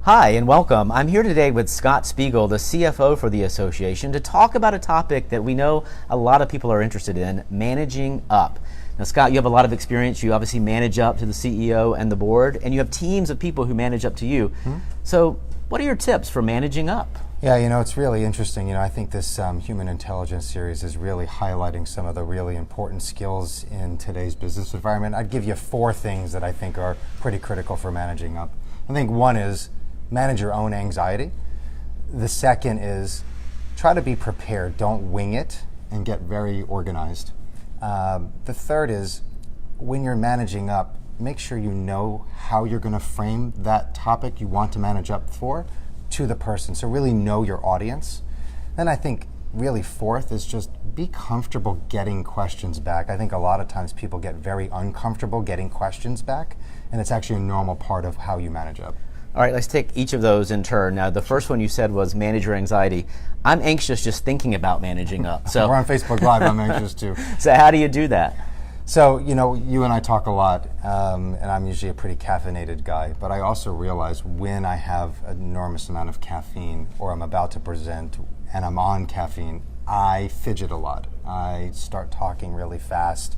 Hi and welcome. I'm here today with Scott Spiegel, the CFO for the association, to talk about a topic that we know a lot of people are interested in, managing up. Now, Scott, you have a lot of experience. You obviously manage up to the CEO and the board, and you have teams of people who manage up to you. So what are your tips for managing up? Yeah, it's really interesting. I think this Human Intelligence series is really highlighting some of the really important skills in today's business environment. I'd give you 4 things that I think are pretty critical for managing up. I think one is manage your own anxiety. The second is try to be prepared. Don't wing it and get very organized. The third is when you're managing up, make sure you know how you're going to frame that topic you want to manage up for to the person. So really know your audience. Then I think really fourth is just be comfortable getting questions back. I think a lot of times people get very uncomfortable getting questions back, and it's actually a normal part of how you manage up. All right, let's take each of those in turn. Now, the first one you said was manage your anxiety. I'm anxious just thinking about managing up. So we're on Facebook Live, I'm anxious too. So how do you do that? So, you and I talk a lot, and I'm usually a pretty caffeinated guy, but I also realize when I have an enormous amount of caffeine or I'm about to present and I'm on caffeine, I fidget a lot. I start talking really fast.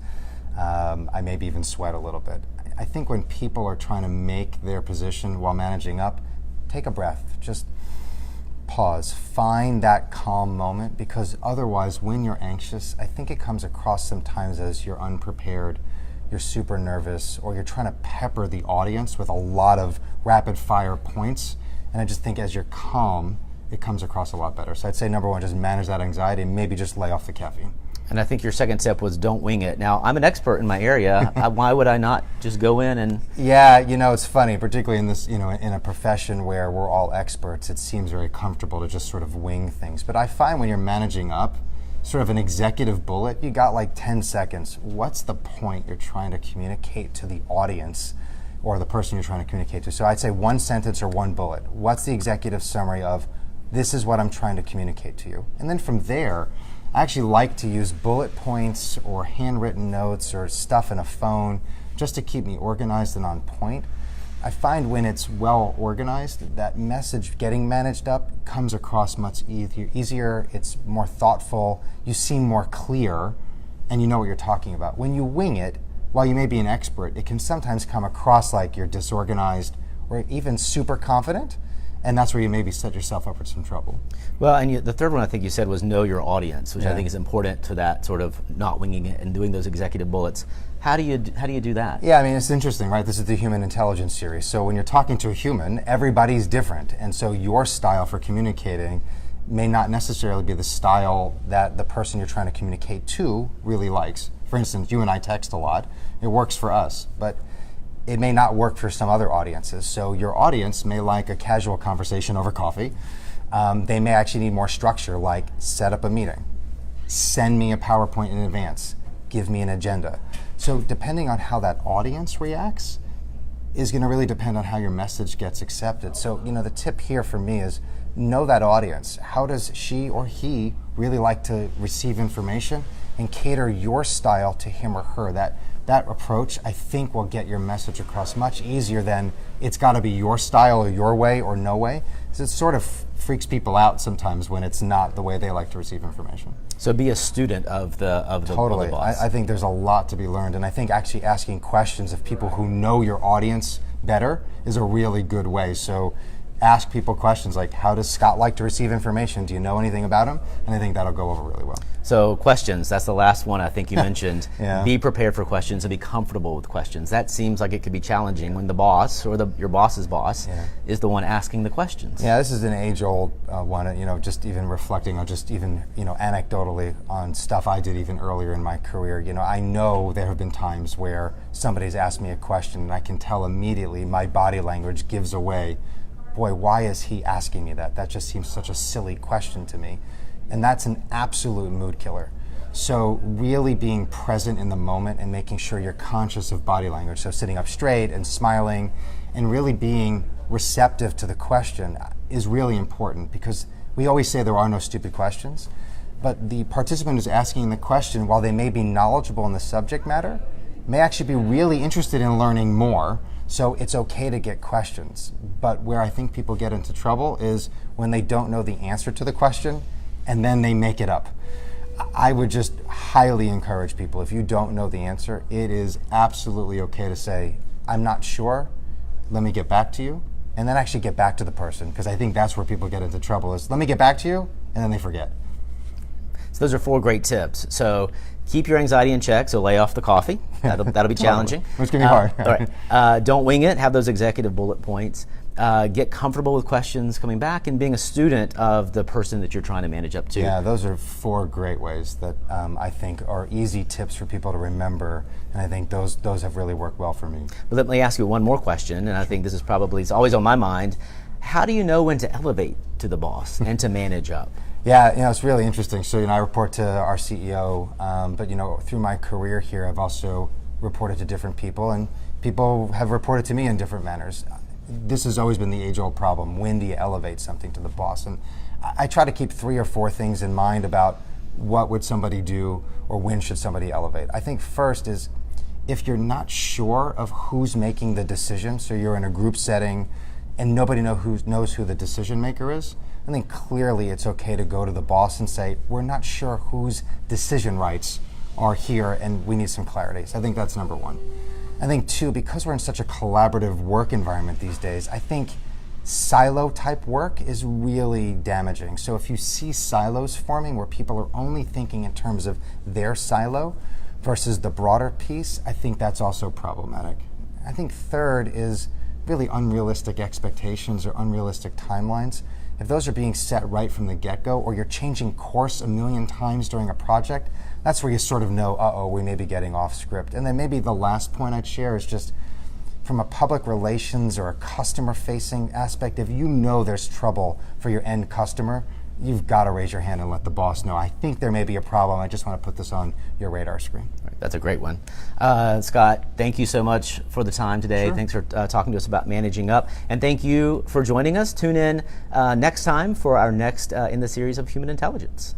I maybe even sweat a little bit. I think when people are trying to make their position while managing up, take a breath, just pause, find that calm moment, because otherwise when you're anxious, I think it comes across sometimes as you're unprepared, you're super nervous, or you're trying to pepper the audience with a lot of rapid fire points. And I just think as you're calm, it comes across a lot better. So I'd say number one, just manage that anxiety and maybe just lay off the caffeine. And I think your second tip was don't wing it. Now, I'm an expert in my area. Why would I not just go in and... Yeah, it's funny, particularly in this, in a profession where we're all experts, it seems very comfortable to just sort of wing things. But I find when you're managing up, sort of an executive bullet, you got like 10 seconds. What's the point you're trying to communicate to the audience or the person you're trying to communicate to? So I'd say one sentence or one bullet. What's the executive summary of, this is what I'm trying to communicate to you? And then from there, I actually like to use bullet points or handwritten notes or stuff in a phone just to keep me organized and on point. I find when it's well organized, that message getting managed up comes across much easier, it's more thoughtful, you seem more clear, and you know what you're talking about. When you wing it, while you may be an expert, it can sometimes come across like you're disorganized or even super confident. And that's where you maybe set yourself up for some trouble. Well, and the third one I think you said was know your audience, which I think is important to that sort of not winging it and doing those executive bullets. How do you do that? Yeah, it's interesting, right? This is the Human Intelligence series. So when you're talking to a human, everybody's different. And so your style for communicating may not necessarily be the style that the person you're trying to communicate to really likes. For instance, you and I text a lot. It works for us, but it may not work for some other audiences. So your audience may like a casual conversation over coffee. They may actually need more structure, like set up a meeting, send me a PowerPoint in advance, give me an agenda. So depending on how that audience reacts is going to really depend on how your message gets accepted. So the tip here for me is know that audience. How does she or he really like to receive information, and cater your style to him or her. That approach, I think, will get your message across much easier than it's got to be your style or your way or no way. So it sort of freaks people out sometimes when it's not the way they like to receive information. So be a student of the Totally. boss. I think there's a lot to be learned, and I think actually asking questions of people who know your audience better is a really good way. So ask people questions like, how does Scott like to receive information? Do you know anything about him? And I think that'll go over really well. So questions, that's the last one I think you mentioned. Yeah. Be prepared for questions and be comfortable with questions. That seems like it could be challenging when the boss or your boss's boss is the one asking the questions. Yeah, this is an age-old one, just even reflecting on just even, anecdotally on stuff I did even earlier in my career. I know there have been times where somebody's asked me a question and I can tell immediately my body language gives away, boy, why is he asking me that? That just seems such a silly question to me. And that's an absolute mood killer. So really being present in the moment and making sure you're conscious of body language. So sitting up straight and smiling and really being receptive to the question is really important, because we always say there are no stupid questions, but the participant who's asking the question, while they may be knowledgeable in the subject matter, may actually be really interested in learning more. So it's okay to get questions. But where I think people get into trouble is when they don't know the answer to the question and then they make it up. I would just highly encourage people, if you don't know the answer, it is absolutely okay to say, I'm not sure, let me get back to you, and then actually get back to the person, because I think that's where people get into trouble is, let me get back to you, and then they forget. So those are 4 great tips. So keep your anxiety in check, so lay off the coffee. That'll be challenging. It's going to be hard. All right. Don't wing it. Have those executive bullet points. Get comfortable with questions coming back and being a student of the person that you're trying to manage up to. Yeah, those are 4 great ways that I think are easy tips for people to remember, and I think those have really worked well for me. But let me ask you one more question, and I think this is probably, it's always on my mind. How do you know when to elevate to the boss and to manage up? Yeah, it's really interesting. So, I report to our CEO, but, through my career here, I've also reported to different people, and people have reported to me in different manners. This has always been the age-old problem. When do you elevate something to the boss? And I try to keep 3 or 4 things in mind about what would somebody do or when should somebody elevate. I think first is if you're not sure of who's making the decision, so you're in a group setting and nobody knows who the decision maker is, I think clearly it's okay to go to the boss and say, we're not sure whose decision rights are here and we need some clarity. So I think that's number 1. I think 2, because we're in such a collaborative work environment these days, I think silo type work is really damaging. So if you see silos forming where people are only thinking in terms of their silo versus the broader piece, I think that's also problematic. I think third is really unrealistic expectations or unrealistic timelines. If those are being set right from the get-go, or you're changing course a million times during a project, that's where you sort of know, we may be getting off script. And then maybe the last point I'd share is just from a public relations or a customer-facing aspect, if you know there's trouble for your end customer, you've got to raise your hand and let the boss know. I think there may be a problem. I just want to put this on your radar screen. Right, that's a great one. Scott, thank you so much for the time today. Sure. Thanks for talking to us about managing up. And thank you for joining us. Tune in next time for our next in the series of Human Intelligence.